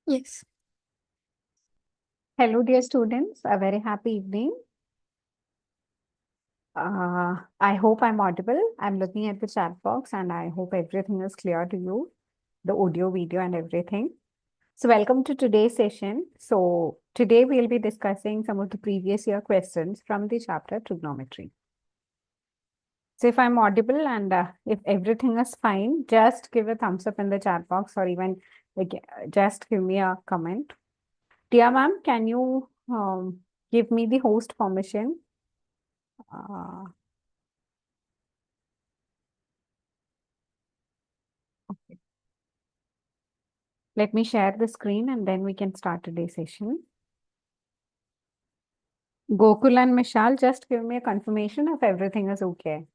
Yes. Hello, dear students. A very happy evening. I hope I'm audible. I'm looking at the chat box and I hope everything is clear to you, the audio, video, and everything. So, welcome to today's session. So, today we'll be discussing some of the previous year questions from the chapter Trigonometry. So, if I'm audible and if everything is fine, just give a thumbs up in the chat box or even like, just give me a comment. Dear ma'am, can you give me the host permission? Uh, okay. Let me share the screen and then we can start today's session. Gokul and Mishal, just give me a confirmation if everything is okay.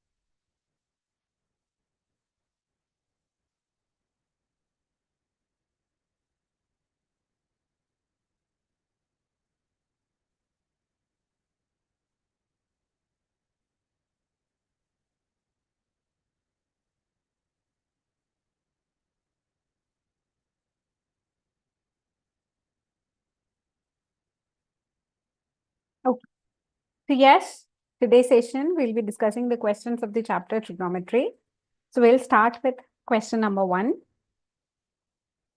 Okay. So yes, today's session we'll be discussing the questions of the chapter Trigonometry. So we'll start with question number 1.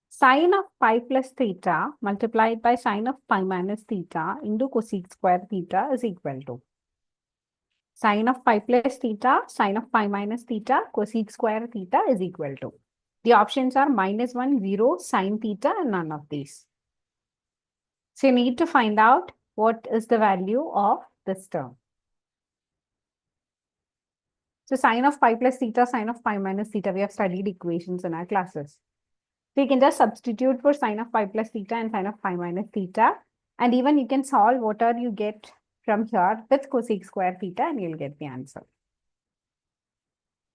Sine of pi plus theta multiplied by sine of pi minus theta into cosec square theta is equal to sine of pi plus theta, sine of pi minus theta, cosec square theta is equal to. The options are -1, 0, sine theta, and none of these. So you need to find out what is the value of this term. So sine of pi plus theta, sine of pi minus theta, we have studied equations in our classes. So you can just substitute for sine of pi plus theta and sine of pi minus theta. And even you can solve whatever you get from here with cosec square theta and you'll get the answer.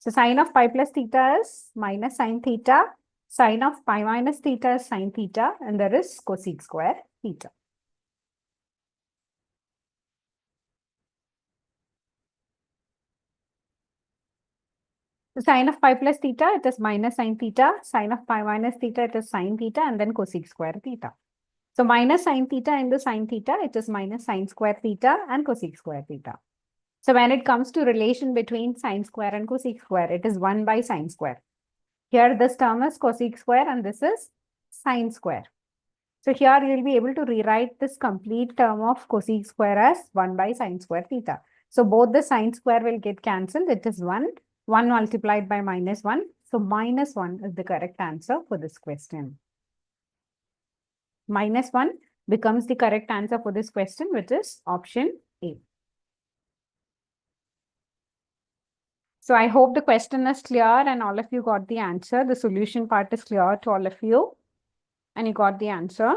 So sine of pi plus theta is minus sine theta. Sine of pi minus theta is sine theta. And there is cosec square theta. So sine of pi plus theta, it is minus sine theta. Sine of pi minus theta, it is sine theta and then cosec square theta. So minus sine theta into sine theta, it is minus sine square theta and cosec square theta. So when it comes to relation between sine square and cosec square, it is 1 by sine square. Here this term is cosec square and this is sine square. So here you'll be able to rewrite this complete term of cosec square as 1 by sine square theta. So both the sine square will get cancelled. It is 1 multiplied by -1. So -1 is the correct answer for this question. -1 becomes the correct answer for this question, which is option A. So I hope the question is clear and all of you got the answer. The solution part is clear to all of you and you got the answer.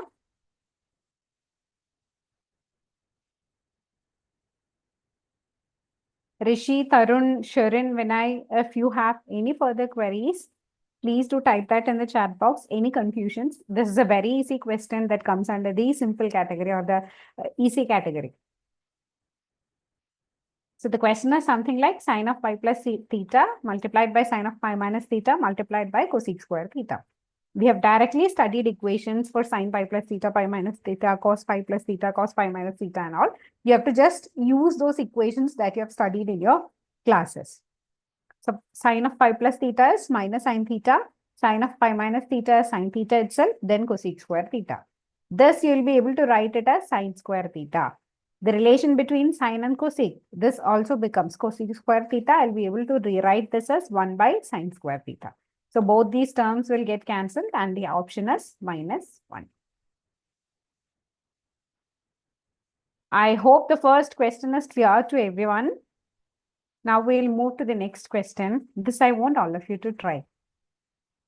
Rishi, Tarun, Sharon, Vinay, if you have any further queries, please do type that in the chat box. Any confusions? This is a very easy question that comes under the simple category or the easy category. So the question is something like sine of pi plus theta multiplied by sine of pi minus theta multiplied by cosec square theta. We have directly studied equations for sine pi plus theta, pi minus theta, cos pi plus theta, cos pi minus theta and all. You have to just use those equations that you have studied in your classes. So sine of pi plus theta is minus sine theta, sine of pi minus theta is sine theta itself, then cosec square theta. This you will be able to write it as sine square theta. The relation between sine and cosec, this also becomes cosec square theta. I'll be able to rewrite this as 1 by sine square theta. So both these terms will get cancelled and the option is -1. I hope the first question is clear to everyone. Now we'll move to the next question. This I want all of you to try.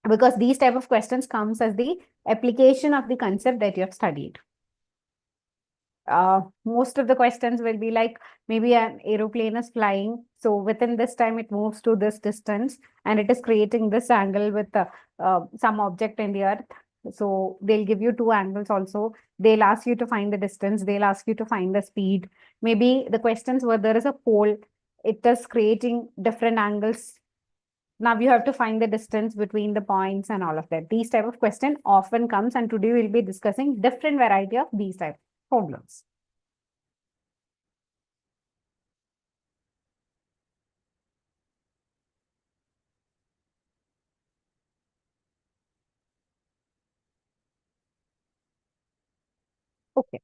Because these type of questions comes as the application of the concept that you have studied. Most of the questions will be like maybe an aeroplane is flying. So within this time, it moves to this distance and it is creating this angle with some object in the earth. So they'll give you two angles also. They'll ask you to find the distance. They'll ask you to find the speed. Maybe the questions where there is a pole, it is creating different angles Now you have to find the distance between the points and all of that. These type of question often comes, and today we'll be discussing different variety of these type of problems. Okay.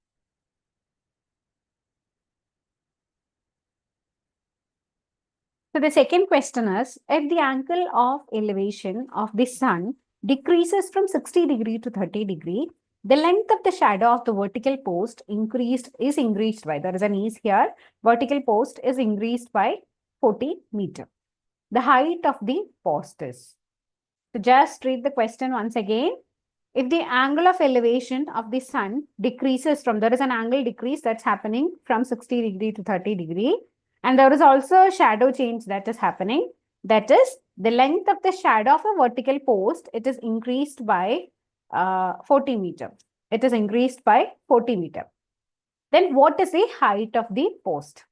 So the second question is, if the angle of elevation of the sun decreases from 60 degree to 30 degree, the length of the shadow of the vertical post is increased by, there is an ease here, vertical post is increased by 40 meter. The height of the post is. So just read the question once again. If the angle of elevation of the sun decreases from, there is an angle decrease that's happening from 60 degree to 30 degree. And there is also a shadow change that is happening. That is the length of the shadow of a vertical post. It is increased by 40 meter. It is increased by 40 meter. Then what is the height of the post?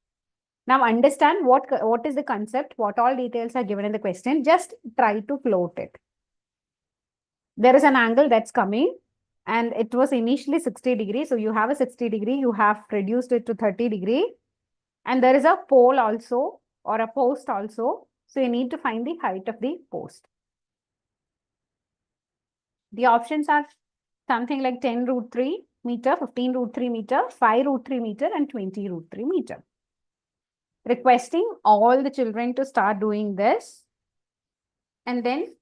Now understand what is the concept, what all details are given in the question. Just try to float it. There is an angle that's coming and it was initially 60 degrees. So you have a 60 degree, you have reduced it to 30 degree. And there is a pole also or a post also. So you need to find the height of the post. The options are something like 10 root 3 meter, 15 root 3 meter, 5 root 3 meter, and 20 root 3 meter. Requesting all the children to start doing this. And then,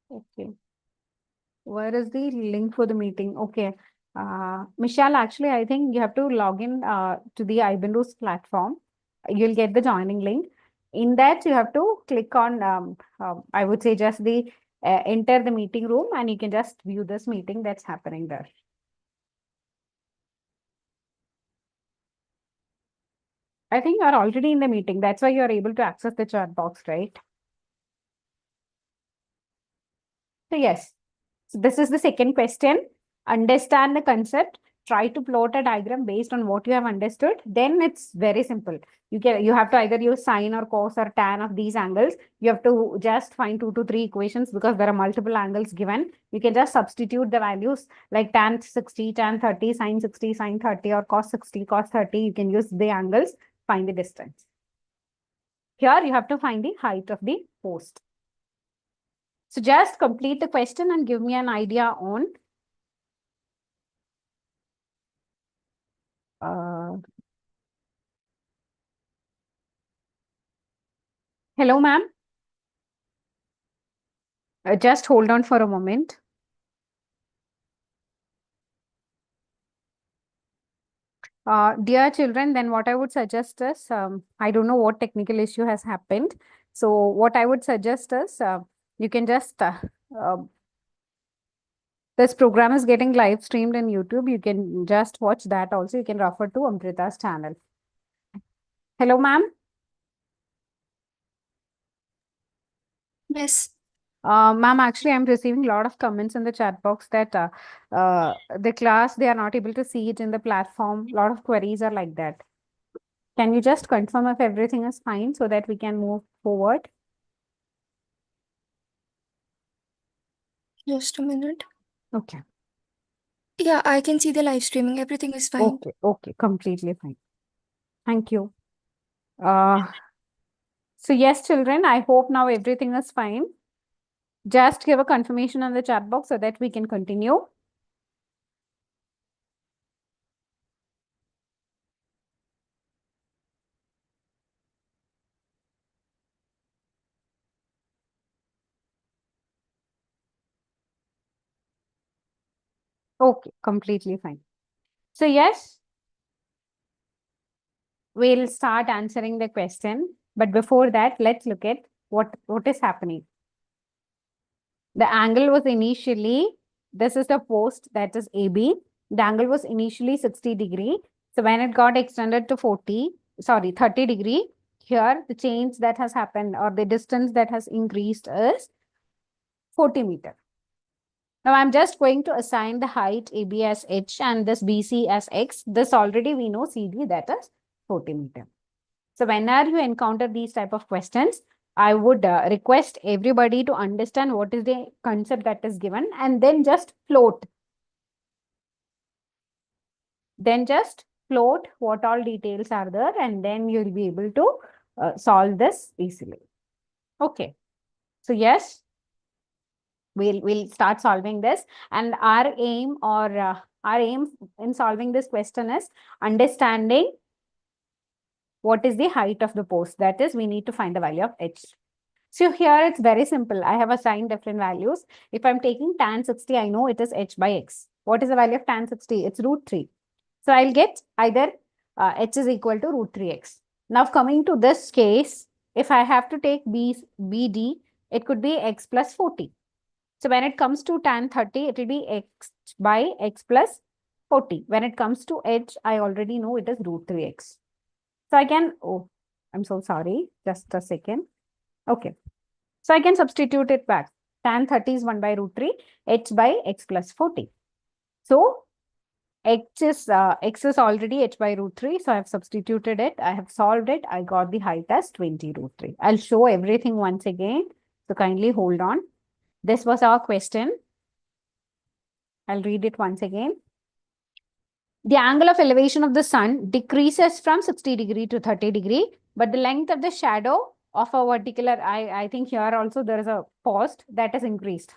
okay. Where is the link for the meeting? Okay. Michelle, actually, I think you have to log in to the iBindu's platform. You'll get the joining link. In that, you have to click on, I would say just the enter the meeting room, and you can just view this meeting that's happening there. I think you're already in the meeting. That's why you're able to access the chat box, right? So yes, so this is the second question. Understand the concept. Try to plot a diagram based on what you have understood. Then it's very simple. You have to either use sine or cos or tan of these angles. You have to just find 2 to 3 equations because there are multiple angles given. You can just substitute the values like tan 60, tan 30, sine 60, sine 30, or cos 60, cos 30. You can use the angles, find the distance. Here you have to find the height of the post. So just complete the question and give me an idea on hello, ma'am. Just hold on for a moment. Dear children, then what I would suggest is, I don't know what technical issue has happened. So what I would suggest is, you can just, this program is getting live streamed in YouTube. You can just watch that also. You can refer to Amrita's channel. Hello, ma'am. Yes. Ma'am, actually, I'm receiving a lot of comments in the chat box that the class, they are not able to see it in the platform. A lot of queries are like that. Can you just confirm if everything is fine so that we can move forward? Just a minute. Okay. Yeah, I can see the live streaming. Everything is fine. Okay. Okay. Completely fine. Thank you. So yes, children, I hope now everything is fine. Just give a confirmation on the chat box so that we can continue. Okay, completely fine. So yes, we'll start answering the question. But before that, let's look at what is happening. The angle was initially, this is the post that is AB. The angle was initially 60 degree. So when it got extended to 30 degree, here the change that has happened or the distance that has increased is 40 meter. Now I'm just going to assign the height AB as H and this BC as X. This already we know CD, that is 40 meter. So whenever you encounter these type of questions, I would request everybody to understand what is the concept that is given and then just float. Then just float what all details are there and then you'll be able to solve this easily. Okay. So yes, we'll start solving this, and our aim in solving this question is understanding what is the height of the post. That is, we need to find the value of h. So here it's very simple. I have assigned different values. If I'm taking tan 60, I know it is h by x. What is the value of tan 60? It's root 3. So I'll get either h is equal to root 3x. Now coming to this case, if I have to take BD, it could be x plus 40. So when it comes to tan 30, it will be x by x plus 40. When it comes to h, I already know it is root 3x. So I can, oh, I'm so sorry. Just a second. Okay. So I can substitute it back. Tan 30 is 1 by root 3, h by x plus 40. So x is already h by root 3. So I have substituted it. I have solved it. I got the height as 20 root 3. I'll show everything once again. So kindly hold on. This was our question. I'll read it once again. The angle of elevation of the sun decreases from 60 degree to 30 degree, but the length of the shadow of a particular, I think here also there is a post that is increased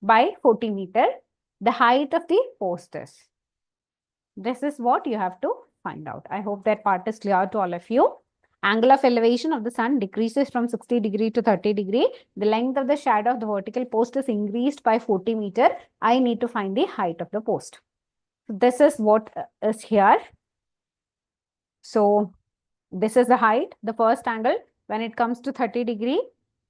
by 40 meter. The height of the post is. This is what you have to find out. I hope that part is clear to all of you. Angle of elevation of the sun decreases from 60 degree to 30 degree. The length of the shadow of the vertical post is increased by 40 meter. I need to find the height of the post. This is what is here. So this is the height, the first angle. When it comes to 30 degree,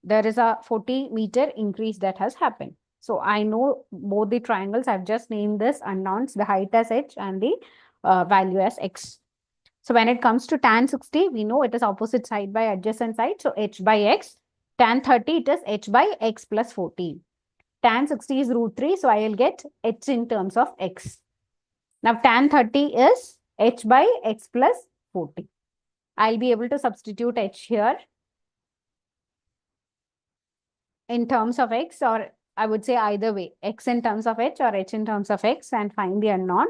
there is a 40 meter increase that has happened. So I know both the triangles. I've just named this unknowns, the height as h and the value as x. So when it comes to tan 60, we know it is opposite side by adjacent side. So h by x. Tan 30, it is h by x plus 40. Tan 60 is root 3. So I will get h in terms of x. Now tan 30 is h by x plus 40. I'll be able to substitute h here in terms of x, or I would say either way, x in terms of h or h in terms of x, and find the unknown.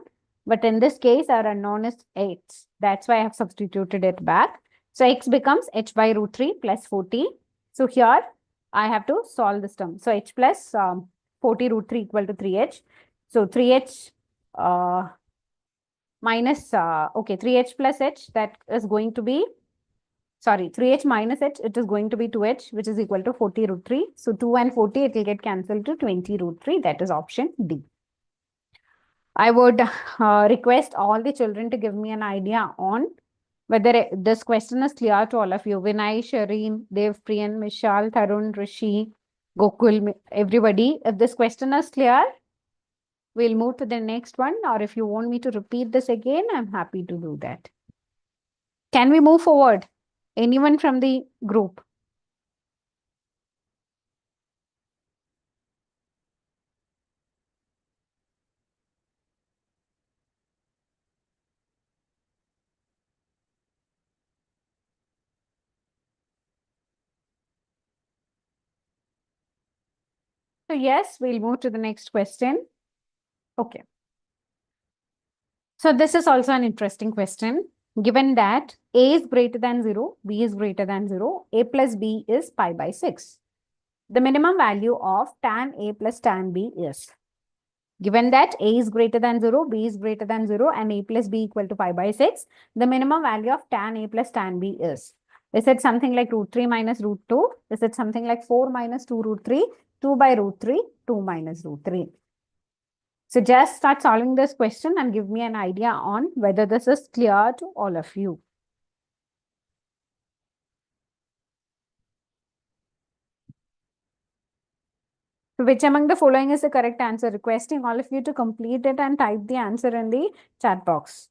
But in this case, our unknown is h. That's why I have substituted it back. So x becomes h by root 3 plus 40. So here I have to solve this term. So h plus 40 root 3 equal to 3h. So 3h minus, okay, 3h plus h, that is going to be, sorry, 3h minus h, it is going to be 2h, which is equal to 40 root 3. So 2 and 40, it will get cancelled to 20 root 3. That is option D. I would request all the children to give me an idea on whether this question is clear to all of you. Vinay, Shireen, Dev, Priyan, Mishal, Tarun, Rishi, Gokul, everybody. If this question is clear, we'll move to the next one. Or if you want me to repeat this again, I'm happy to do that. Can we move forward? Anyone from the group? So yes, we'll move to the next question. Okay. So this is also an interesting question. Given that a is greater than 0, b is greater than 0, a plus b is pi by 6. The minimum value of tan a plus tan b is. Given that a is greater than 0, b is greater than 0, and a plus b equal to pi by 6, the minimum value of tan a plus tan b is. Is it something like root 3 minus root 2? Is it something like 4 minus 2 root 3? 2 by root 3, 2 minus root 3. So just start solving this question and give me an idea on whether this is clear to all of you. So which among the following is the correct answer? Requesting all of you to complete it and type the answer in the chat box.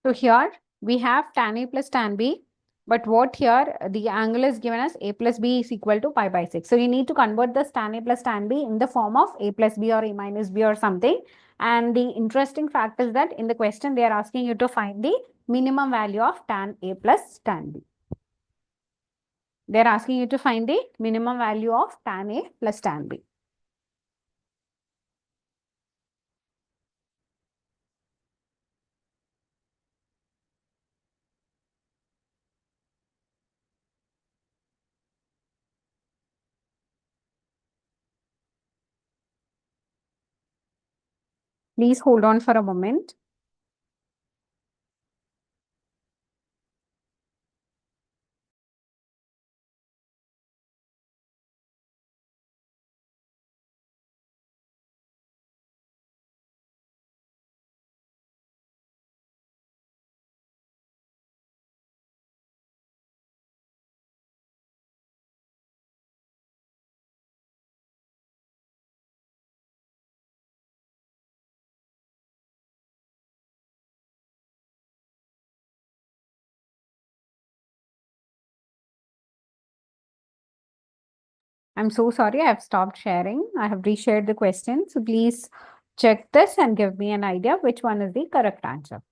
So here we have tan A plus tan B. But what here, the angle is given as A plus B is equal to pi by 6. So you need to convert this tan A plus tan B in the form of A plus B or A minus B or something. And the interesting fact is that in the question, they are asking you to find the minimum value of tan A plus tan B. They are asking you to find the minimum value of tan A plus tan B. Please hold on for a moment. I'm so sorry, I have stopped sharing. I have reshared the question. So please check this and give me an idea which one is the correct answer.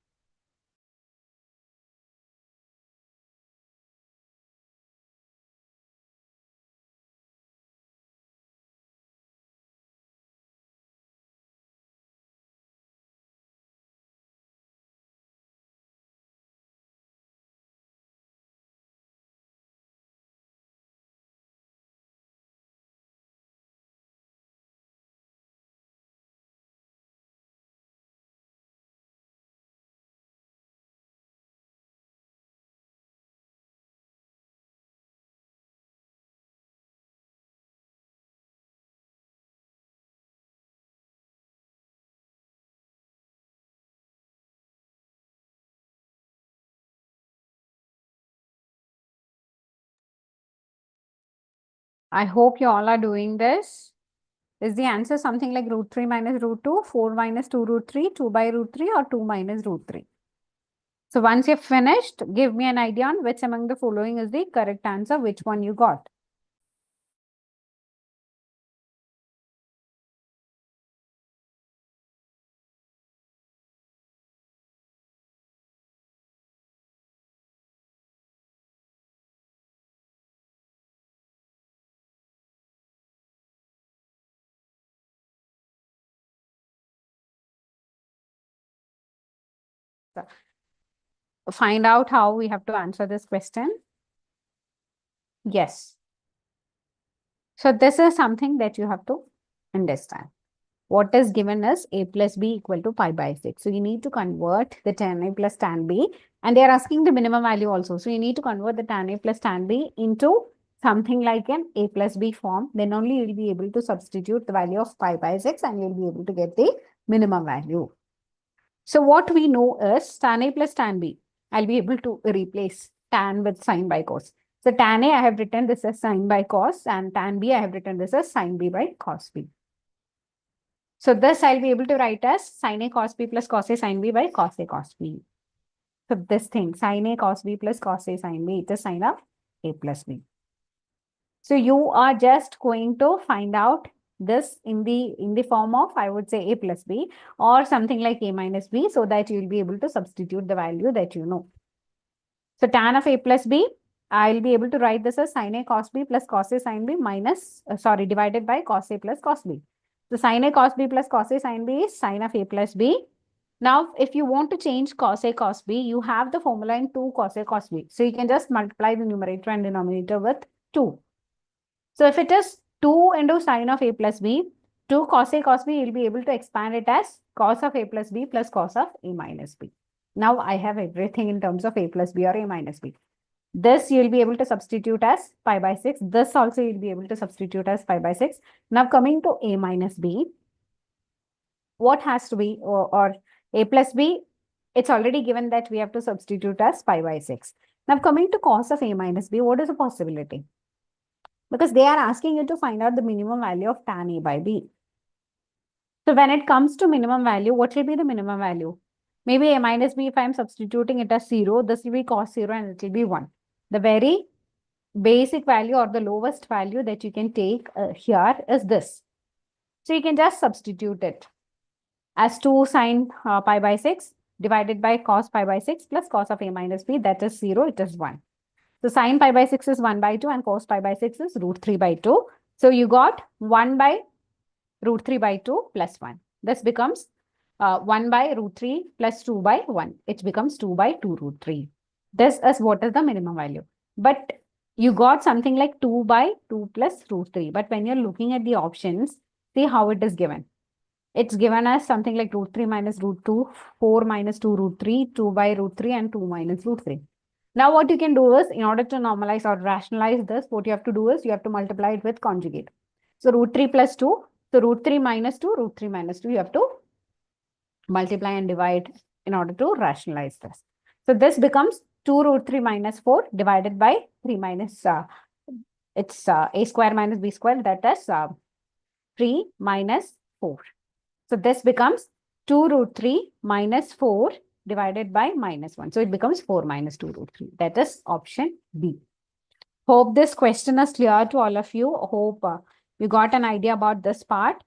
I hope you all are doing this. Is the answer something like root 3 minus root 2, 4 minus 2 root 3, 2 by root 3 or 2 minus root 3? So once you've finished, give me an idea on which among the following is the correct answer, which one you got. Find out how we have to answer this question. Yes. So this is something that you have to understand. What is given as A plus B equal to pi by 6. So you need to convert the tan A plus tan B, and they are asking the minimum value also. So you need to convert the tan A plus tan B into something like an A plus B form. Then only you will be able to substitute the value of pi by 6 and you will be able to get the minimum value. So what we know is tan A plus tan B. I'll be able to replace tan with sine by cos. So tan A, I have written this as sine by cos, and tan B, I have written this as sine B by cos B. So this I'll be able to write as sine A cos B plus cos A sine B by cos A cos B. So this thing, sine A cos B plus cos A sine B, it is sine of A plus B. So you are just going to find out this in the form of, I would say, A plus B or something like A minus B, so that you will be able to substitute the value that you know. So tan of A plus B, I'll be able to write this as sine A cos B plus cos A sine B minus, divided by cos A plus cos B. So sine A cos B plus cos A sine B is sine of A plus B. Now, if you want to change cos A cos B, you have the formula in 2 cos A cos B. So you can just multiply the numerator and denominator with 2. So if it is 2 into sine of A plus B, 2 cos A cos B, you'll be able to expand it as cos of A plus B plus cos of A minus B. Now I have everything in terms of A plus B or A minus B. This you'll be able to substitute as pi by 6. This also you'll be able to substitute as pi by 6. Now coming to A minus B, what has to be, or A plus B, it's already given that we have to substitute as pi by 6. Now coming to cos of A minus B, what is the possibility? Because they are asking you to find out the minimum value of tan A by B. So when it comes to minimum value, what will be the minimum value? Maybe a minus b, if I'm substituting it as 0, this will be cos 0 and it will be 1. The very basic value or the lowest value that you can take here is this. So you can just substitute it as 2 sine pi by 6 divided by cos pi by 6 plus cos of a minus b, that is 0, it is 1. So sine pi by 6 is 1 by 2 and cos pi by 6 is root 3 by 2. So you got 1 by root 3 by 2 plus 1. This becomes 1 by root 3 plus 2 by 1. It becomes 2 by 2 root 3. This is what is the minimum value. But you got something like 2 by 2 plus root 3. But when you're looking at the options, see how it is given. It's given as something like root 3 minus root 2, 4 minus 2 root 3, 2 by root 3 and 2 minus root 3. Now what you can do is, in order to normalize or rationalize this, what you have to do is you have to multiply it with conjugate. So root 3 plus 2, so root 3 minus 2, root 3 minus 2, you have to multiply and divide in order to rationalize this. So this becomes 2 root 3 minus 4 divided by 3 minus, it's a square minus b square, that is 3 minus 4. So this becomes 2 root 3 minus 4 divided by minus 1. So it becomes 4 minus 2 root 3. That is option B. Hope this question is clear to all of you. Hope you got an idea about this part.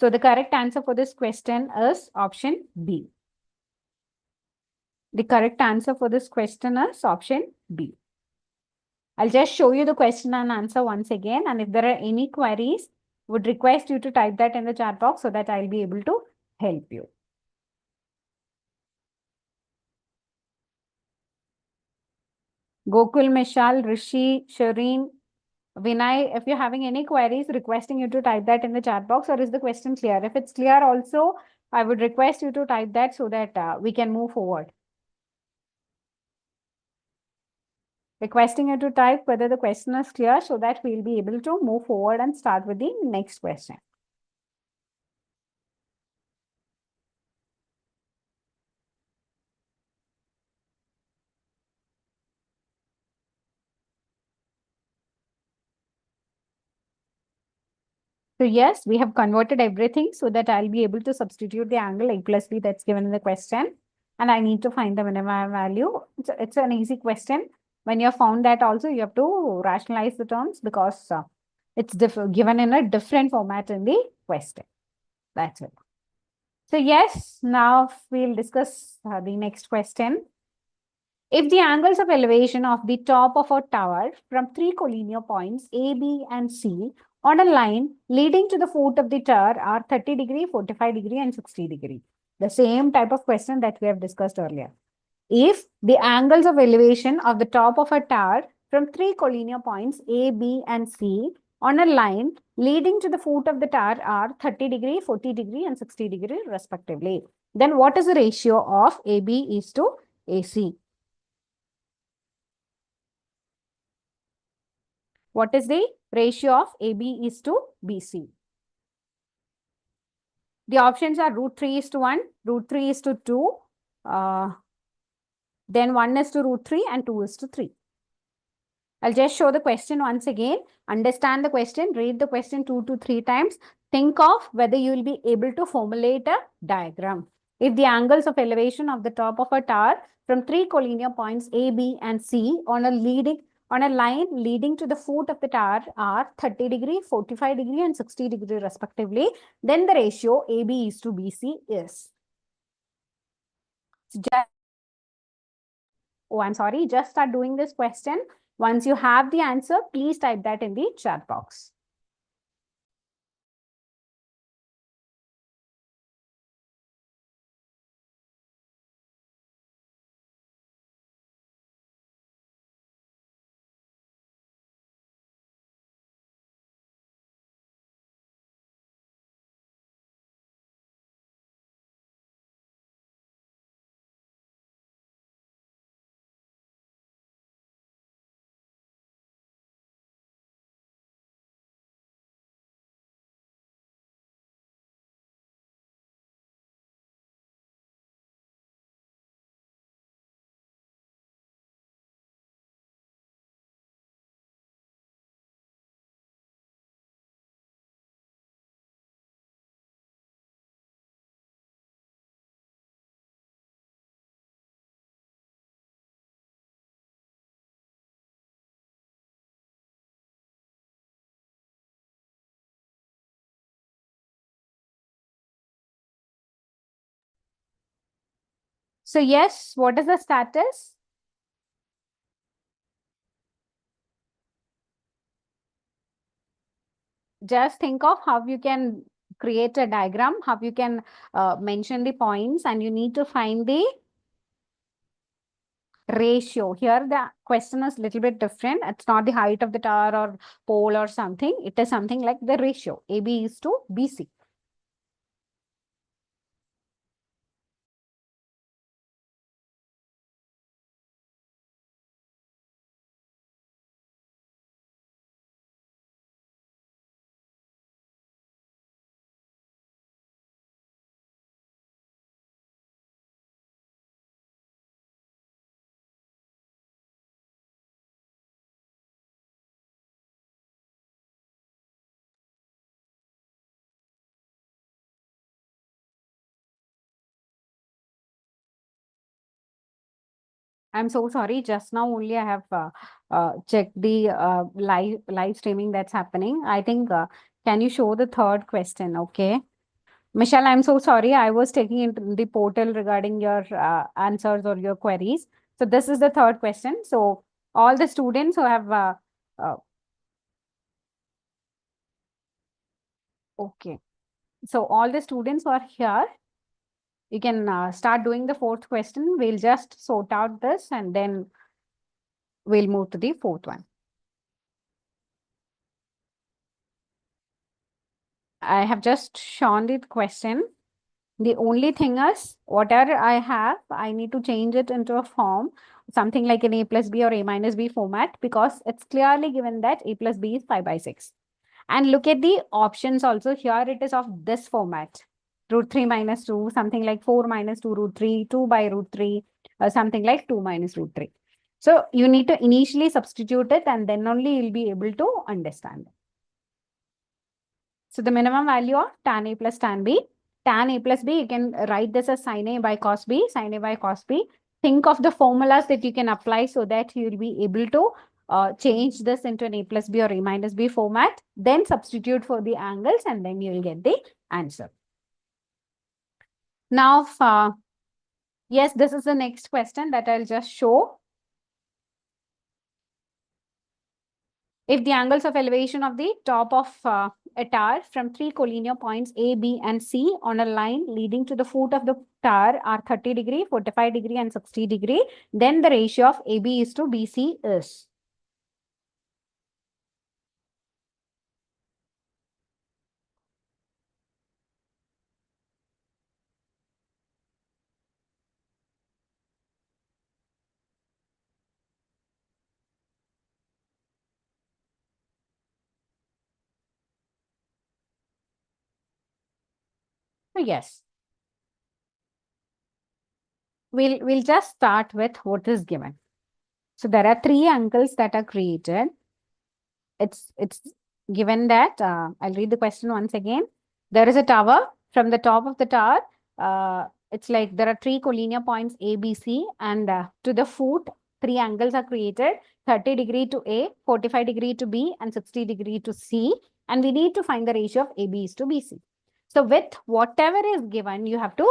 So the correct answer for this question is option B. The correct answer for this question is option B. I'll just show you the question and answer once again. And if there are any queries, would request you to type that in the chat box so that I'll be able to help you. Gokul, Mishal, Rishi, Shireen, Vinay, if you're having any queries, requesting you to type that in the chat box, or is the question clear? If it's clear also, I would request you to type that so that we can move forward. Requesting you to type whether the question is clear so that we'll be able to move forward and start with the next question. So yes, we have converted everything so that I'll be able to substitute the angle a plus b that's given in the question. And I need to find the minimum value. It's an easy question. When you have found that also, you have to rationalize the terms because it's given in a different format in the question. That's it. So yes, now we'll discuss the next question. If the angles of elevation of the top of a tower from three collinear points A, B, and C on a line leading to the foot of the tower are 30 degree, 45 degree, and 60 degree. The same type of question that we have discussed earlier. If the angles of elevation of the top of a tower from three collinear points A, B, and C on a line leading to the foot of the tower are 30 degree, 40 degree, and 60 degree respectively, then what is the ratio of AB is to AC? What is the ratio of AB is to BC? The options are root 3 is to 1, root 3 is to 2, then 1 is to root 3 and 2 is to 3. I'll just show the question once again. Understand the question, read the question 2 to 3 times. Think of whether you will be able to formulate a diagram. If the angles of elevation of the top of a tower from three collinear points A, B, and C on a line leading to the foot of the tower are 30 degree, 45 degree, and 60 degree respectively, then the ratio AB is to BC is. Just start doing this question. Once you have the answer, please type that in the chat box. So yes, what is the status? Just think of how you can create a diagram, how you can mention the points, and you need to find the ratio. Here the question is little bit different. It's not the height of the tower or pole or something. It is something like the ratio. AB is to BC. I'm so sorry. Just now only I have checked the live streaming that's happening. I think can you show the third question? Okay. Michelle, I'm so sorry. I was taking into the portal regarding your answers or your queries. So this is the third question. So all the students who have uh, okay. So all the students who are here, you can start doing the fourth question. We'll just sort out this and then we'll move to the fourth one. I have just shown the question. The only thing is, whatever I have, I need to change it into a form, something like an A plus B or A minus B format, because it's clearly given that A plus B is 5 by 6. And look at the options also. Here it is of this format. Root 3 minus 2, something like 4 minus 2 root 3, 2 by root 3, something like 2 minus root 3. So you need to initially substitute it and then only you'll be able to understand. So the minimum value of tan A plus tan B. Tan A plus B, you can write this as sin A by cos B, sin A by cos B. Think of the formulas that you can apply so that you'll be able to change this into an A plus B or A minus B format, then substitute for the angles and then you will get the answer. Now, yes, this is the next question that I'll just show. If the angles of elevation of the top of a tower from three collinear points A, B, and C on a line leading to the foot of the tower are 30 degree, 45 degree, and 60 degree, then the ratio of AB is to BC is. So yes, we'll just start with what is given. So there are three angles that are created. It's given that I'll read the question once again. There is a tower. From the top of the tower, it's like there are three collinear points A, B, C, and to the foot, three angles are created: 30 degree to A, 45 degree to B, and 60 degree to C. And we need to find the ratio of AB is to BC. So with whatever is given, you have to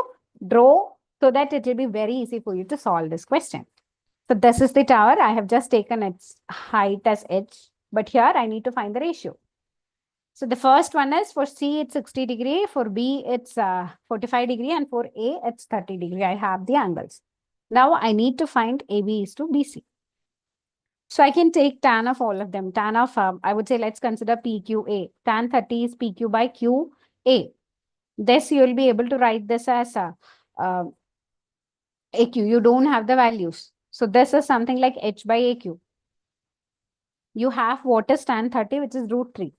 draw so that it will be very easy for you to solve this question. So this is the tower. I have just taken its height as h, but here I need to find the ratio. So the first one is for C, it's 60 degree, for B, it's 45 degree, and for A, it's 30 degree. I have the angles. Now I need to find AB is to BC. So I can take tan of all of them. Tan of, I would say, let's consider PQA. Tan 30 is PQ by QA. This you will be able to write this as AQ. You don't have the values. So this is something like H by AQ. You have what is tan 30, which is root 3.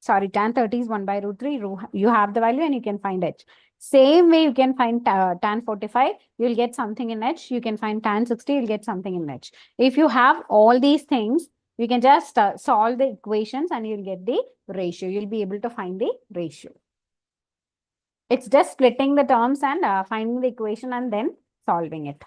Sorry, tan 30 is 1 by root 3. You have the value and you can find H. Same way you can find tan 45, you'll get something in H. You can find tan 60, you'll get something in H. If you have all these things, you can just solve the equations and you'll get the ratio. You'll be able to find the ratio. It's just splitting the terms and finding the equation and then solving it.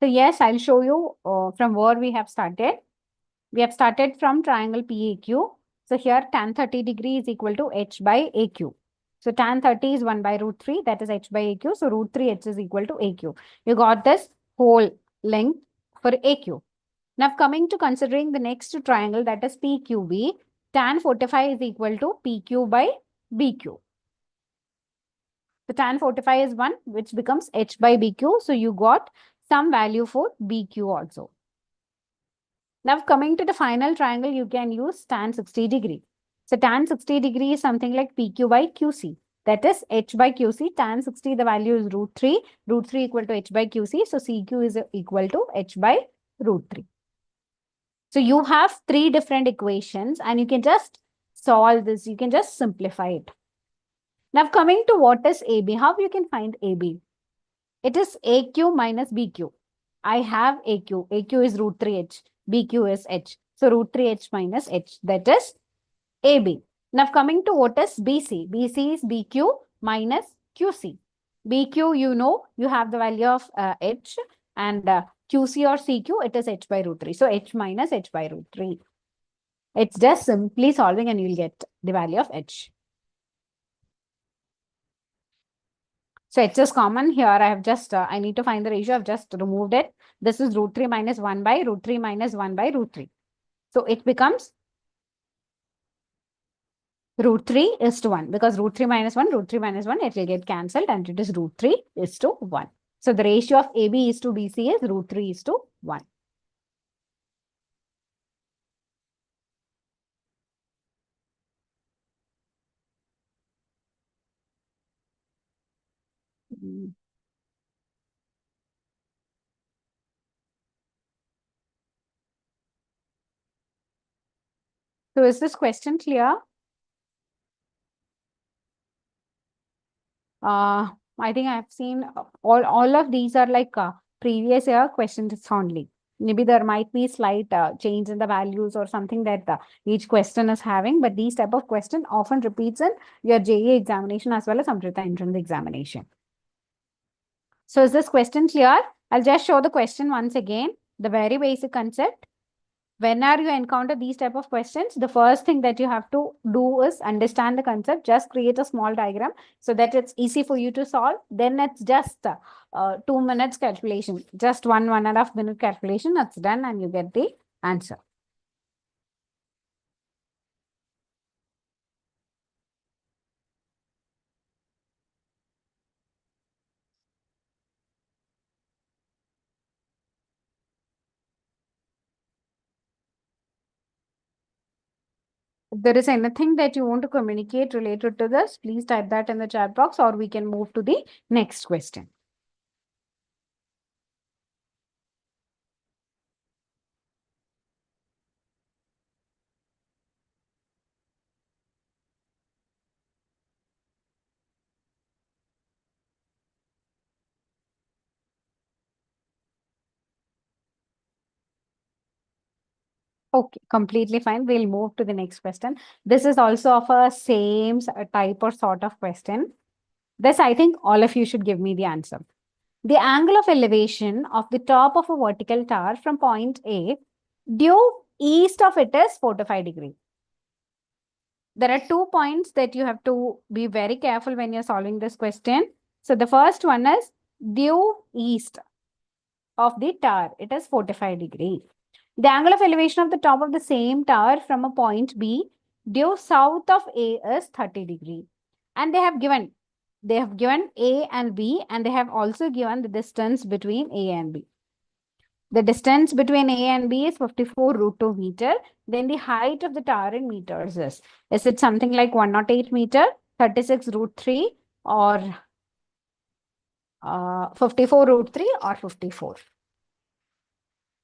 So yes, I'll show you from where we have started. We have started from triangle PAQ. So here tan 30 degree is equal to h by AQ. So tan 30 is 1 by root 3, that is h by AQ. So root 3h is equal to AQ. You got this whole length for AQ. Now coming to considering the next triangle, that is PQB, tan 45 is equal to PQ by BQ. The tan 45 is 1, which becomes h by BQ. So you got some value for BQ also. Now coming to the final triangle, you can use tan 60 degree. So tan 60 degree is something like PQ by QC. That is h by QC. Tan 60, the value is root 3. Root 3 equal to h by QC. So CQ is equal to h by root 3. So you have 3 different equations and you can just solve this. You can just simplify it. Now coming to what is AB, how you can find AB? It is AQ minus BQ. I have AQ. AQ is root 3h. BQ is h. So root 3h minus h. That is AB. Now coming to what is BC. BC is BQ minus QC. BQ, you know, you have the value of h, and QC or CQ, it is h by root 3. So h minus h by root 3. It's just simply solving and you'll get the value of h. So h is common here. I have just, I need to find the ratio. I've just removed it. This is root 3 minus 1 by root 3 minus 1 by root 3. So it becomes root 3 is to 1, because root 3 minus 1, root 3 minus 1, it will get cancelled and it is root 3 is to 1. So the ratio of AB is to BC is root 3 is to 1. So is this question clear? I think I've seen all of these are like previous year questions only. Maybe there might be slight change in the values or something that each question is having, but these type of question often repeats in your JEE examination as well as Amrita entrance examination. So is this question clear? I'll just show the question once again, the very basic concept. Whenever you encounter these type of questions, the first thing that you have to do is understand the concept. Just create a small diagram so that it's easy for you to solve. Then it's just 2 minutes calculation, just 1.5 minute calculation. That's done and you get the answer. If there is anything that you want to communicate related to this, please type that in the chat box or we can move to the next question. Okay, completely fine. We'll move to the next question. This is also of a same type or sort of question. This, I think all of you should give me the answer. The angle of elevation of the top of a vertical tower from point A due east of it is 45 degrees. There are 2 points that you have to be very careful when you're solving this question. So the first one is due east of the tower. It is 45 degrees. The angle of elevation of the top of the same tower from a point B due south of A is 30 degrees. And they have given A and B, and they have also given the distance between A and B. The distance between A and B is 54 root 2 meter. Then the height of the tower in meters is it something like 108 meter, 36 root 3, or 54 root 3 or 54?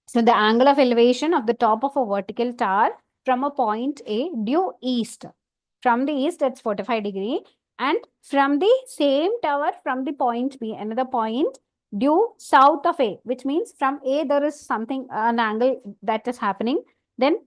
So the angle of elevation of the top of a vertical tower from a point A due east. From the east, it's 45 degrees. And from the same tower from the point B, another point due south of A, which means from A, there is something, an angle that is happening. Then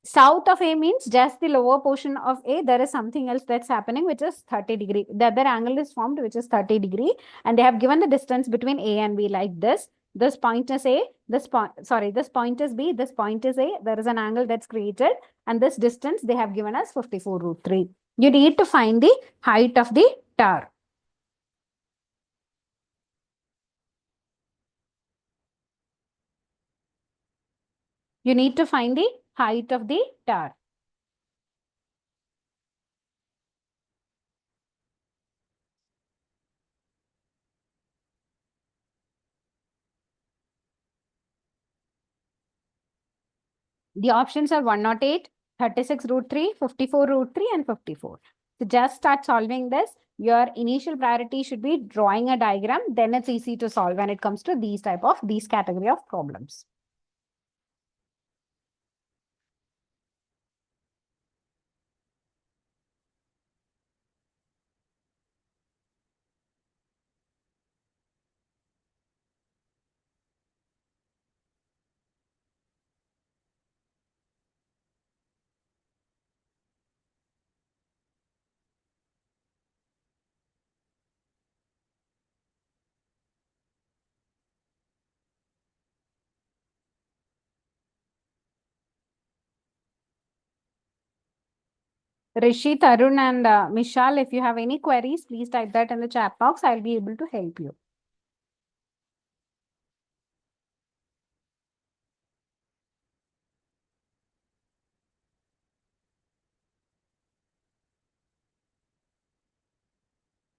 south of A means just the lower portion of A, there is something else that's happening, which is 30 degrees. The other angle is formed, which is 30 degrees. And they have given the distance between A and B like this. This point is A, this point is B, this point is A. There is an angle that's created, and this distance they have given us 54 root 3. You need to find the height of the tower. You need to find the height of the tower. The options are 108, 36 root 3, 54 root 3, and 54. So just start solving this. Your initial priority should be drawing a diagram. Then it's easy to solve when it comes to these category of problems. Rishi, Tarun, and Mishal, if you have any queries, please type that in the chat box. I'll be able to help you.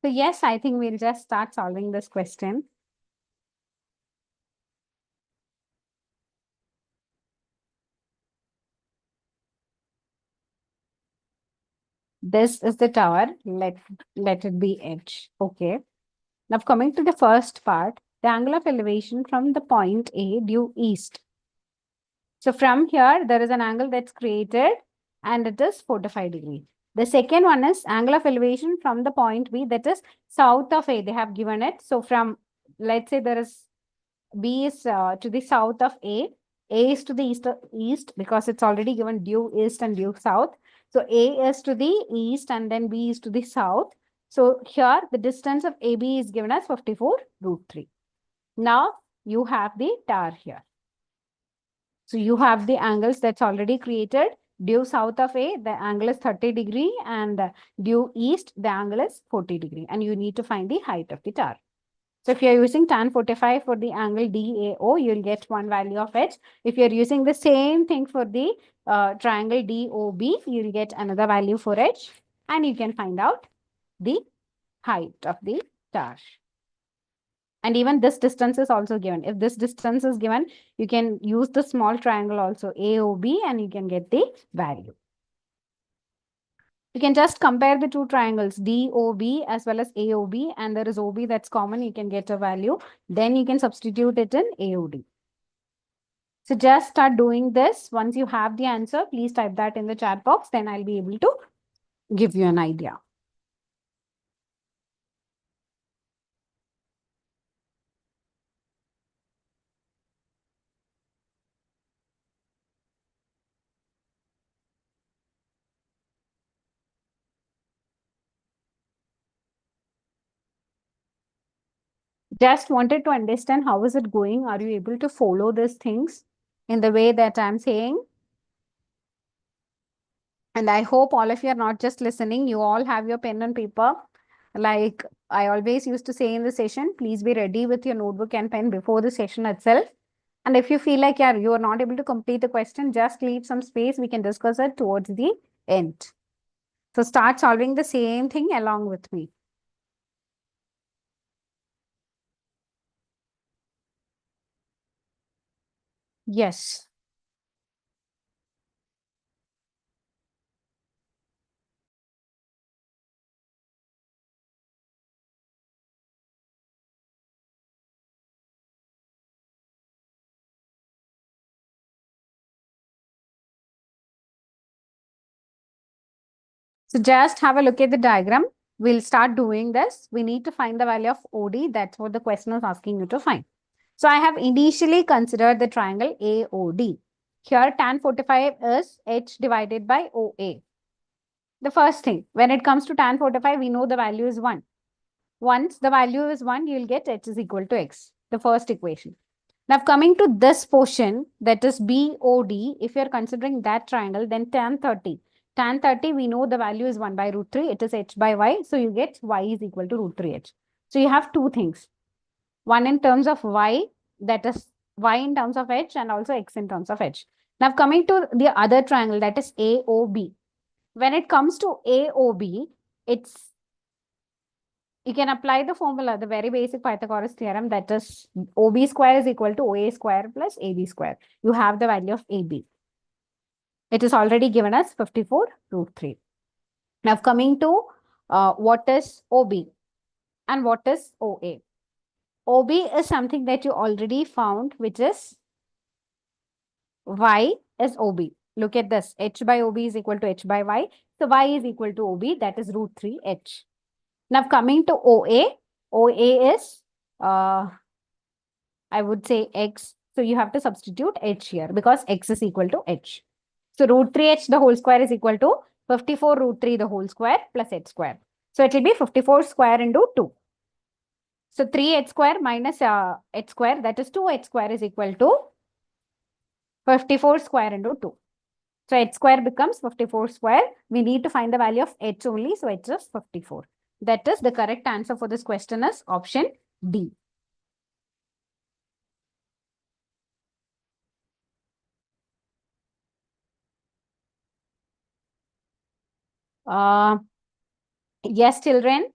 So yes, I think we'll just start solving this question. This is the tower. Let it be H. Okay. Now coming to the first part, the angle of elevation from the point A due east. So from here, there is an angle that's created and it is 45 degrees. The second one is angle of elevation from the point B, that is south of A. They have given it. So from, let's say there is B is to the south of A. A is to the east because it's already given due east and due south. So A is to the east and then B is to the south. So here the distance of AB is given as 54 root 3. Now you have the tower here. So you have the angles that's already created. Due south of A, the angle is 30 degree, and due east, the angle is 40 degree. And you need to find the height of the tower. So if you're using tan 45 for the angle DAO, you'll get one value of H. If you're using the same thing for the triangle DOB, you'll get another value for H. And you can find out the height of the tower. And even this distance is also given. If this distance is given, you can use the small triangle also AOB and you can get the value. You can just compare the two triangles DOB as well as AOB, and there is OB that's common. You can get a value. Then you can substitute it in AOD. So just start doing this. Once you have the answer, please type that in the chat box. Then I'll be able to give you an idea. Just wanted to understand how is it going? Are you able to follow these things in the way that I'm saying? And I hope all of you are not just listening. You all have your pen and paper. Like I always used to say in the session, please be ready with your notebook and pen before the session itself. And if you feel like you are not able to complete the question, just leave some space. We can discuss it towards the end. So start solving the same thing along with me. Yes. So just have a look at the diagram. We'll start doing this. We need to find the value of OD. That's what the question is asking you to find. So I have initially considered the triangle AOD. Here tan 45 is H divided by OA. The first thing, when it comes to tan 45, we know the value is 1. Once the value is 1, you'll get H is equal to X, the first equation. Now coming to this portion, that is BOD, if you're considering that triangle, then tan 30. Tan 30, we know the value is 1 by root 3. It is h by y. So you get y is equal to root 3h. So you have two things. One in terms of y, that is y in terms of h, and also x in terms of h. Now coming to the other triangle, that is AOB. When it comes to AOB, it's you can apply the formula, the very basic Pythagoras theorem, that is OB square is equal to OA square plus AB square. You have the value of AB. It is already given as 54 root 3. Now coming to what is OB and what is OA. OB is something that you already found, which is y is OB. Look at this. H by OB is equal to H by y. So y is equal to OB, that is root 3h. Now coming to OA, OA is, I would say x. So you have to substitute h here because x is equal to h. So root 3h the whole square is equal to 54 root 3 the whole square plus h square. So it will be 54 square into 2. So 3h square minus h square, that is 2h square is equal to 54 square into 2. So h square becomes 54 square. We need to find the value of h only. So h is 54. That is the correct answer for this question is option D. Yes, children.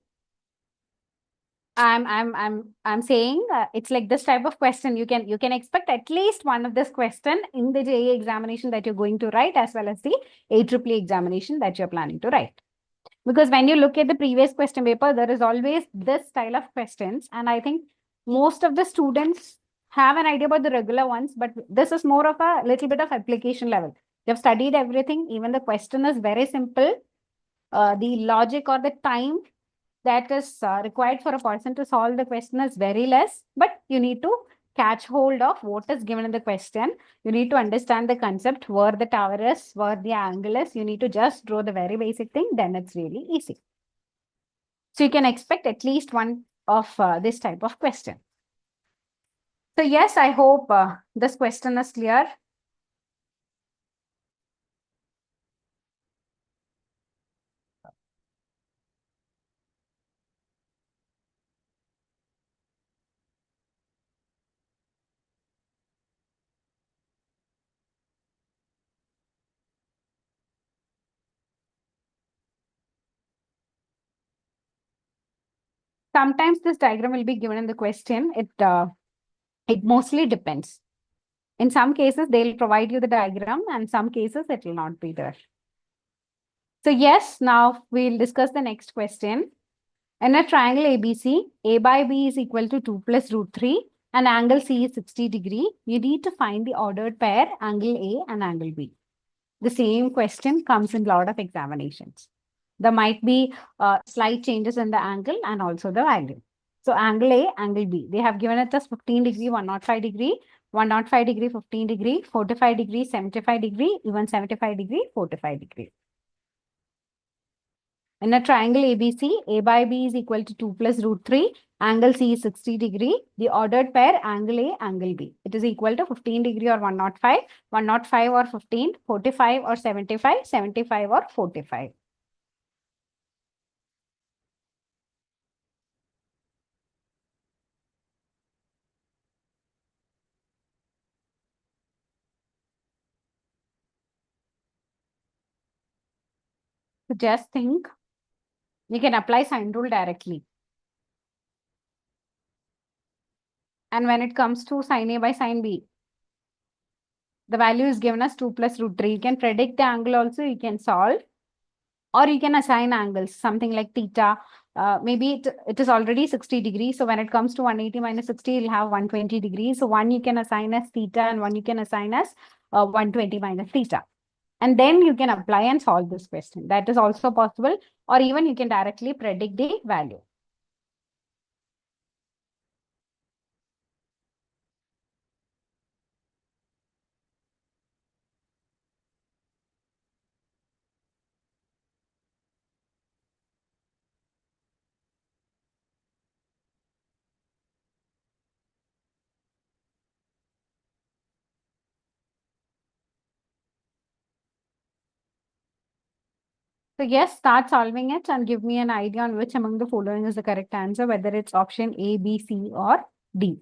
I'm saying it's like this type of question. You can expect at least one of this question in the JEE examination that you're going to write, as well as the AEEE examination that you're planning to write. Because when you look at the previous question paper, there is always this style of questions, and I think most of the students have an idea about the regular ones, but this is more of a little bit of application level. They've studied everything. Even the question is very simple. The logic or the time that is required for a person to solve the question is very less, but you need to catch hold of what is given in the question. You need to understand the concept, where the tower is, where the angle is. You need to just draw the very basic thing, then it's really easy. So you can expect at least one of this type of question. So yes, I hope this question is clear. Sometimes this diagram will be given in the question. It mostly depends. In some cases, they'll provide you the diagram, and some cases it will not be there. So yes, now we'll discuss the next question. In a triangle ABC, A by B is equal to 2 plus root 3 and angle C is 60 degree. You need to find the ordered pair, angle A and angle B. The same question comes in a lot of examinations. There might be slight changes in the angle and also the value. So angle A, angle B. They have given it as 15 degree, 105 degree, 105 degree, 15 degree, 45 degree, 75 degree, even 75 degree, 45 degree. In a triangle ABC, A by B is equal to 2 plus root 3. Angle C is 60 degree. The ordered pair, angle A, angle B. It is equal to 15 degree or 105, 105 or 15, 45 or 75, 75 or 45. So just think, you can apply sine rule directly. And when it comes to sine A by sine B, the value is given as 2 plus root 3. You can predict the angle also, you can solve. Or you can assign angles, something like theta. Maybe it is already 60 degrees. So when it comes to 180 minus 60, you'll have 120 degrees. So one you can assign as theta and one you can assign as 120 minus theta. And then you can apply and solve this question. That is also possible. Or even you can directly predict the value. So yes, start solving it and give me an idea on which among the following is the correct answer, whether it's option A, B, C, or D.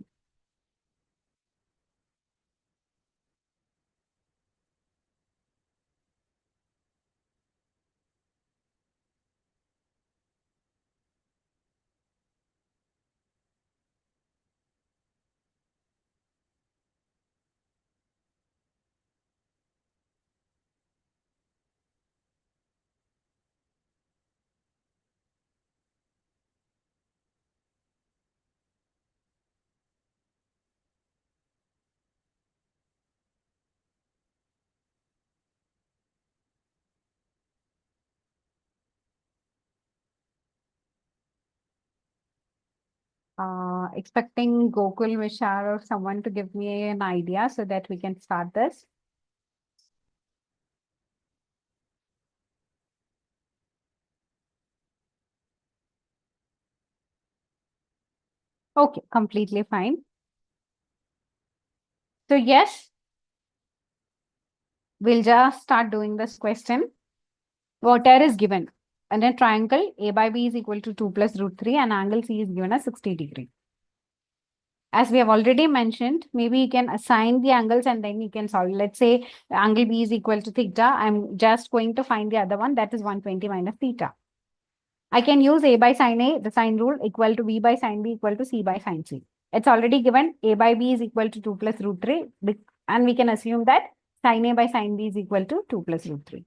Expecting Gokul, Vishal, or someone to give me an idea so that we can start this. Okay, completely fine. So yes, we'll just start doing this question. Water is given. And a triangle A by B is equal to 2 plus root 3 and angle C is given as 60 degree. As we have already mentioned, maybe you can assign the angles and then you can solve. Let's say angle B is equal to theta. I'm just going to find the other one, that is 120 minus theta. I can use A by sine A, the sine rule, equal to B by sine B equal to C by sine C. It's already given A by B is equal to 2 plus root 3. And we can assume that sine A by sine B is equal to 2 plus root 3.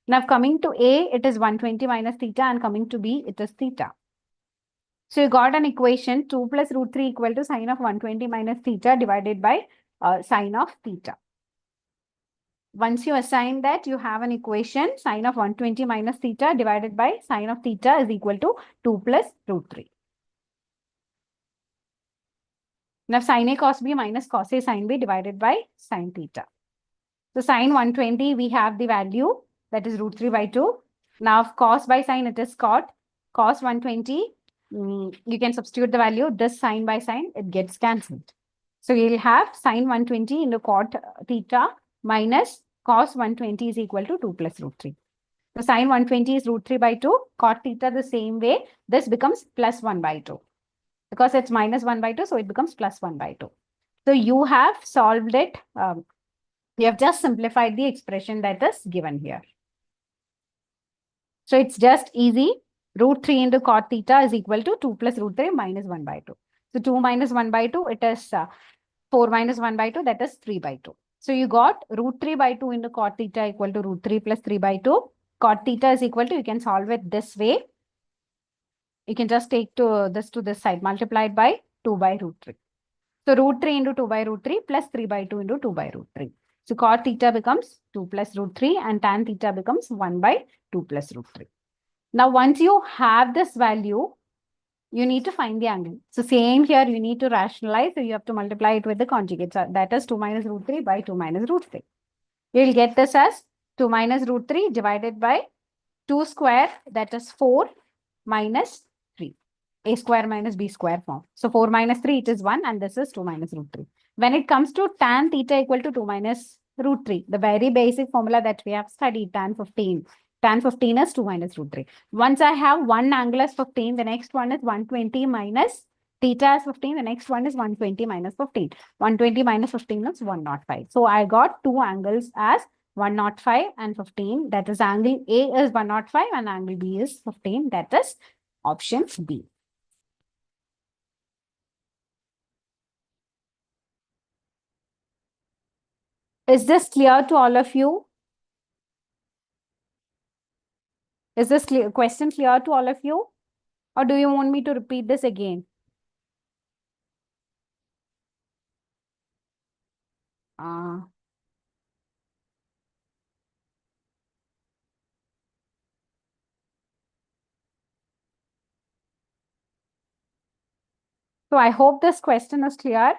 Now coming to A, it is 120 minus theta, and coming to B, it is theta. So you got an equation 2 plus root 3 equal to sine of 120 minus theta divided by sine of theta. Once you assign that, you have an equation sine of 120 minus theta divided by sine of theta is equal to 2 plus root 3. Now sine A cos B minus cos A sine B divided by sine theta. So sine 120, we have the value that is root 3 by 2. Now cos by sine, it is cot. Cos 120, you can substitute the value. This sine by sine, it gets cancelled. So you'll have sine 120 into cot theta minus cos 120 is equal to 2 plus root 3. So sine 120 is root 3 by 2. Cot theta the same way. This becomes plus 1 by 2. Because it's minus 1 by 2, so it becomes plus 1 by 2. So you have solved it. You have just simplified the expression that is given here. So it's just easy. Root 3 into cot theta is equal to 2 plus root 3 minus 1 by 2. So 2 minus 1 by 2, it is 4 minus 1 by 2, that is 3 by 2. So you got root 3 by 2 into cot theta equal to root 3 plus 3 by 2. Cot theta is equal to, you can solve it this way. You can just take this to this side, multiplied by 2 by root 3. So root 3 into 2 by root 3 plus 3 by 2 into 2 by root 3. So cot theta becomes 2 plus root 3 and tan theta becomes 1 by 2 plus root 3. Now, once you have this value, you need to find the angle. So same here, you need to rationalize. So you have to multiply it with the conjugate. So that is 2 minus root 3 by 2 minus root 3. You will get this as 2 minus root 3 divided by 2 square, that is 4 minus 3. A square minus B square form. So 4 minus 3, it is 1 and this is 2 minus root 3. When it comes to tan theta equal to 2 minus root 3, the very basic formula that we have studied, tan 15. Tan 15 is 2 minus root 3. Once I have one angle as 15, the next one is 120 minus theta as 15. The next one is 120 minus 15. 120 minus 15 is 105. So I got two angles as 105 and 15. That is angle A is 105 and angle B is 15. That is option B. Is this clear to all of you? Is this question clear to all of you? Or do you want me to repeat this again? So I hope this question is clear.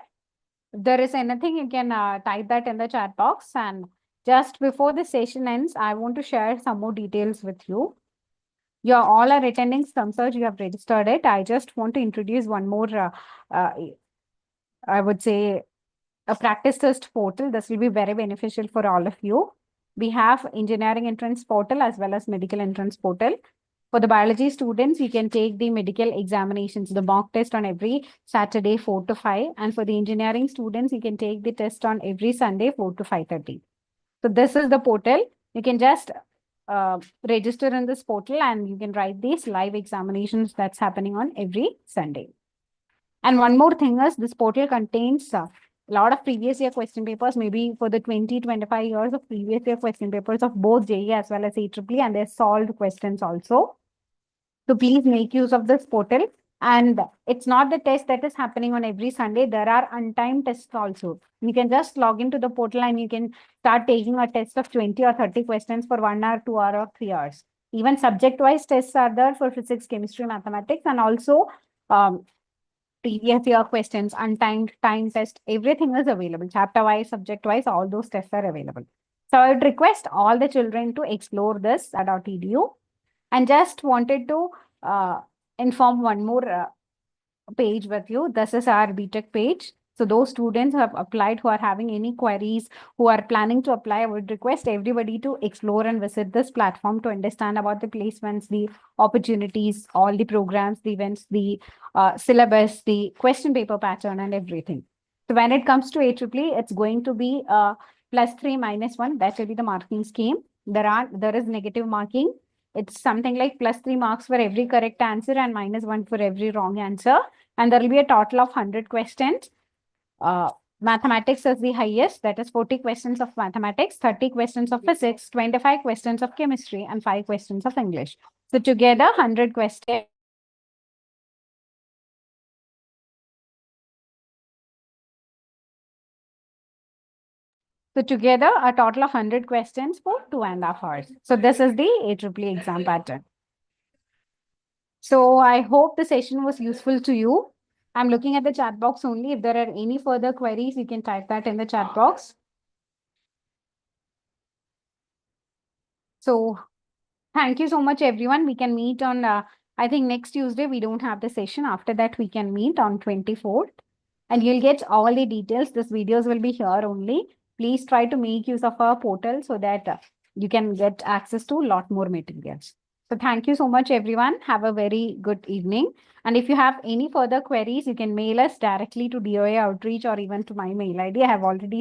If there is anything, you can type that in the chat box. And just before the session ends, I want to share some more details with you. You all are attending STEMsurge, you have registered it. I just want to introduce one more, I would say, a practice test portal. This will be very beneficial for all of you. We have engineering entrance portal as well as medical entrance portal. For the biology students, you can take the medical examinations, the mock test on every Saturday 4 to 5. And for the engineering students, you can take the test on every Sunday 4 to 5:30. So this is the portal. You can just register in this portal and you can write these live examinations that's happening on every Sunday. And one more thing is this portal contains a lot of previous year question papers, maybe for the 20-25 years of previous year question papers of both JEE as well as AEEE, and they're solved questions also. So please make use of this portal. And it's not the test that is happening on every Sunday. There are untimed tests also. You can just log into the portal and you can start taking a test of 20 or 30 questions for 1 hour, 2 hours, or 3 hours. Even subject-wise tests are there for physics, chemistry, mathematics, and also previous year questions, untimed time test, everything is available. Chapter-wise, subject-wise, all those tests are available. So I would request all the children to explore this at .edu. And just wanted to inform one more page with you. This is our BTech page. So those students who have applied, who are having any queries, who are planning to apply, I would request everybody to explore and visit this platform to understand about the placements, the opportunities, all the programs, the events, the syllabus, the question paper pattern, and everything. So when it comes to AEEE, it's going to be +3 -1. That will be the marking scheme. There is negative marking. It's something like +3 marks for every correct answer and -1 for every wrong answer. And there will be a total of 100 questions. Mathematics is the highest, that is 40 questions of mathematics, 30 questions of physics, 25 questions of chemistry, and 5 questions of English. So together, 100 questions. So together, a total of 100 questions for 2.5 hours. So this is the AEEE exam pattern. So I hope the session was useful to you. I'm looking at the chat box only. If there are any further queries, you can type that in the chat box. So thank you so much, everyone. We can meet on, I think next Tuesday, we don't have the session. After that, we can meet on 24th. And you'll get all the details. This videos will be here only. Please try to make use of our portal so that you can get access to a lot more materials. So thank you so much, everyone. Have a very good evening. And if you have any further queries, you can mail us directly to DOA Outreach or even to my mail ID. I have already